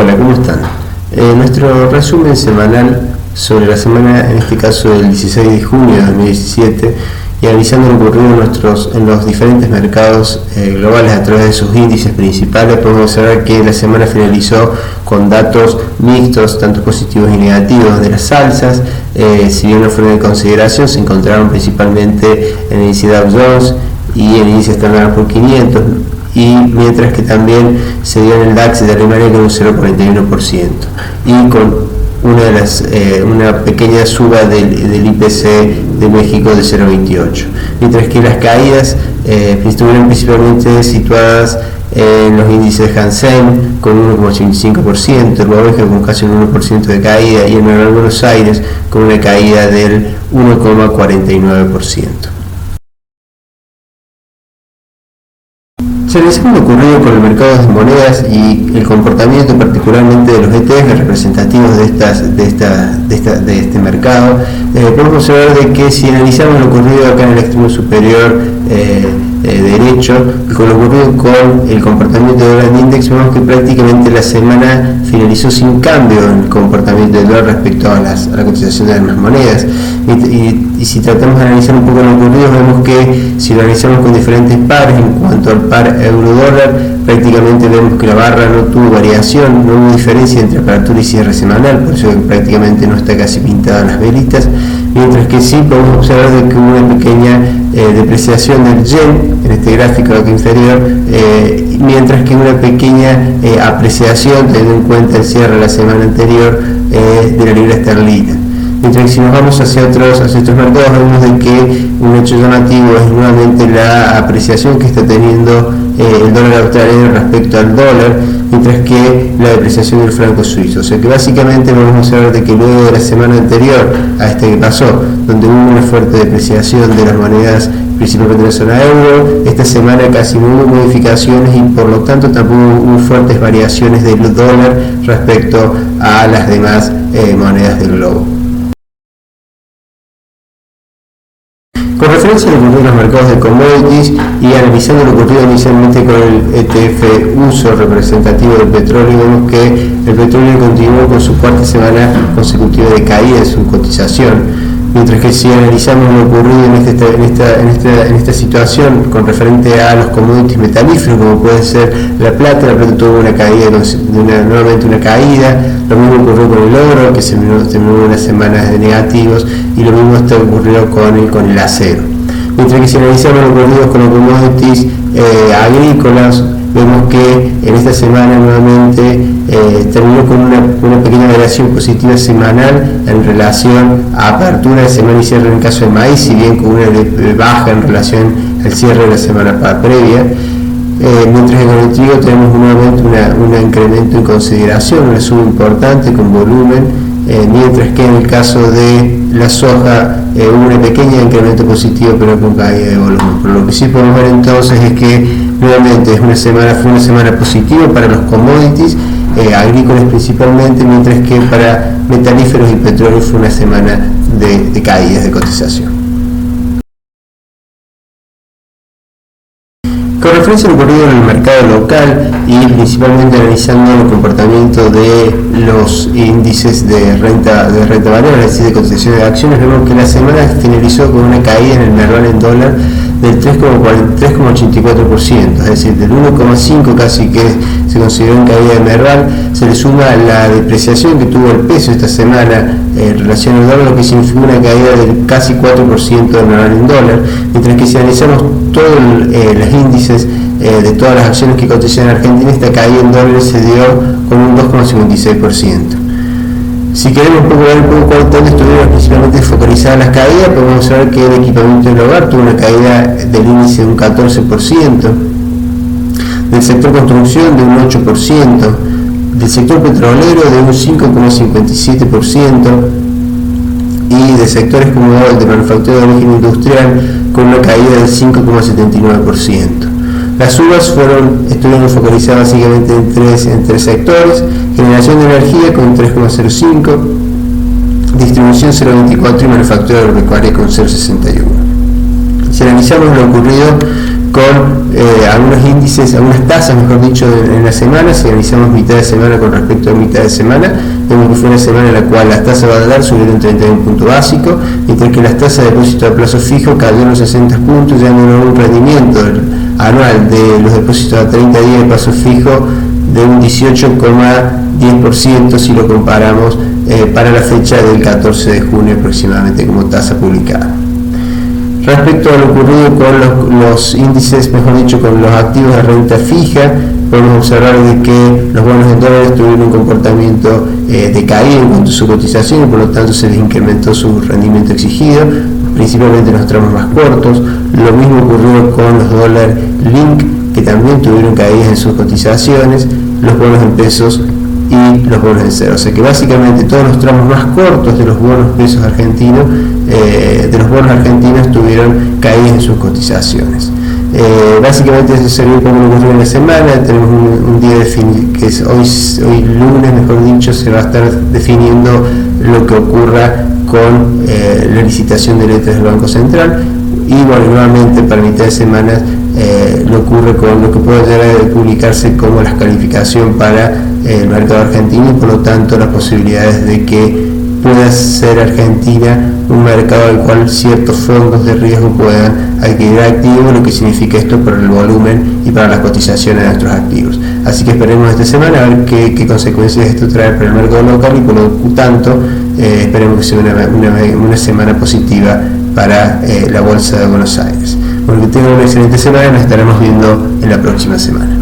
Hola, ¿cómo están? Nuestro resumen semanal sobre la semana, en este caso del 16 de junio de 2017, y analizando lo ocurrido en los diferentes mercados globales a través de sus índices principales, podemos observar que la semana finalizó con datos mixtos, tanto positivos y negativos de las alzas. Si bien no fueron de consideración, se encontraron principalmente en el índice Dow Jones y el índice Standard & Poor's 500, y mientras que también se dio en el DAX de Alemania con un 0,41% y con una pequeña suba del IPC de México de 0,28%, mientras que las caídas estuvieron principalmente situadas en los índices de Hang Seng con 1,85%, el Bovespa con casi un 1% de caída, y en el Nueva Buenos Aires con una caída del 1,49%. Se analizamos lo ocurrido con el mercado de monedas y el comportamiento particularmente de los ETFs representativos de este mercado. Podemos observar de que si analizamos lo ocurrido acá en el extremo superior derecho, con lo ocurrido con el comportamiento del dólar index, vemos que prácticamente la semana finalizó sin cambio en el comportamiento del dólar respecto a la cotización de las demás monedas. Y si tratamos de analizar un poco lo ocurrido, vemos que si lo analizamos con diferentes pares, en cuanto al par euro-dólar, prácticamente vemos que la barra no tuvo variación, no hubo diferencia entre apertura y cierre semanal, por eso prácticamente no está casi pintada las velitas, mientras que sí podemos observar de que hubo una pequeña depreciación del yen en este gráfico aquí inferior, mientras que una pequeña apreciación, teniendo en cuenta el cierre de la semana anterior, de la libra esterlina. Mientras que si nos vamos hacia otros mercados, vemos de que un hecho llamativo es nuevamente la apreciación que está teniendo el dólar australiano respecto al dólar, mientras que la depreciación del franco suizo. O sea que básicamente vamos a observar de que luego de la semana anterior a esta que pasó, donde hubo una fuerte depreciación de las monedas principalmente de la zona euro, esta semana casi no hubo modificaciones y por lo tanto tampoco hubo fuertes variaciones del dólar respecto a las demás monedas del globo. Con referencia a lo ocurrido en los mercados de commodities y analizando lo ocurrido inicialmente con el ETF uso representativo del petróleo, vemos que el petróleo continuó con su cuarta semana consecutiva de caída de su cotización, mientras que si analizamos lo ocurrido en esta situación con referente a los commodities metalíferos, como puede ser la plata tuvo una caída, nuevamente una caída. Lo mismo ocurrió con el oro, que se terminó unas semanas de negativos, y lo mismo ocurrió con el acero. Mientras que si analizamos lo ocurrido con los commodities agrícolas, vemos que en esta semana nuevamente terminó con una pequeña variación positiva semanal en relación a apertura de semana y cierre en el caso del maíz, si bien con una baja en relación al cierre de la semana previa. Mientras que con el trigo tenemos nuevamente un incremento en consideración, una suba importante con volumen, mientras que en el caso de la soja hubo un pequeño incremento positivo pero con caída de volumen. Por lo que sí podemos ver entonces es que nuevamente fue una semana positiva para los commodities agrícolas principalmente, mientras que para metalíferos y petróleo fue una semana de caídas de cotización. Con referencia a lo ocurrido en el mercado local y principalmente analizando el comportamiento de los índices de renta variable, es decir, de cotización de acciones, vemos que la semana finalizó con una caída en el Merval en dólar del 3,84%, es decir, del 1,5% casi que se consideró en caída de Merval. Se le suma la depreciación que tuvo el peso esta semana en relación al dólar, lo que significó una caída del casi 4% del Merval en dólar, mientras que si analizamos todos los índices de todas las acciones que cotizan en Argentina, esta caída en dólares se dio con un 2,56%. Si queremos ver un poco dónde estuvieron principalmente focalizadas las caídas, podemos ver que el equipamiento del hogar tuvo una caída del índice de un 14%, del sector construcción de un 8%, del sector petrolero de un 5,57%, y de sectores como el de manufactura de origen industrial con una caída del 5,79%. Las subas estuvieron focalizadas básicamente en tres sectores: generación de energía con 3,05%, distribución 0,24% y manufactura agropecuaria con 0,61%. Si analizamos lo ocurrido con algunos índices, algunas tasas, mejor dicho, en la semana. Si analizamos mitad de semana con respecto a mitad de semana, vemos que fue una semana en la cual las tasas de dólar subieron 31 puntos básicos, mientras que las tasas de depósito a plazo fijo cayeron 60 puntos, llevando un rendimiento anual de los depósitos a 30 días de plazo fijo de un 18,10% si lo comparamos para la fecha del 14 de junio aproximadamente como tasa publicada. Respecto a lo ocurrido con los índices, mejor dicho, con los activos de renta fija, podemos observar de que los bonos en dólares tuvieron un comportamiento de caída en cuanto a su cotización y por lo tanto se les incrementó su rendimiento exigido, principalmente en los tramos más cortos. Lo mismo ocurrió con los dólar link, que también tuvieron caídas en sus cotizaciones, los bonos en pesos y los bonos en cero. O sea que básicamente todos los tramos más cortos de los bonos pesos argentinos, tuvieron caídas en sus cotizaciones. Básicamente eso sería como lo ocurrió en la semana. Tenemos un día que es hoy lunes, mejor dicho, se va a estar definiendo lo que ocurra con la licitación de letras del Banco Central, y bueno, nuevamente para mitad de semana lo ocurre con lo que puede llegar a publicarse como la calificación para el mercado argentino, y por lo tanto las posibilidades de que pueda ser Argentina un mercado al cual ciertos fondos de riesgo puedan adquirir activos, lo que significa esto para el volumen y para las cotizaciones de nuestros activos. Así que esperemos esta semana a ver qué consecuencias esto trae para el mercado local, y por lo tanto esperemos que sea una semana positiva para la Bolsa de Buenos Aires. Bueno, que tengan una excelente semana, nos estaremos viendo en la próxima semana.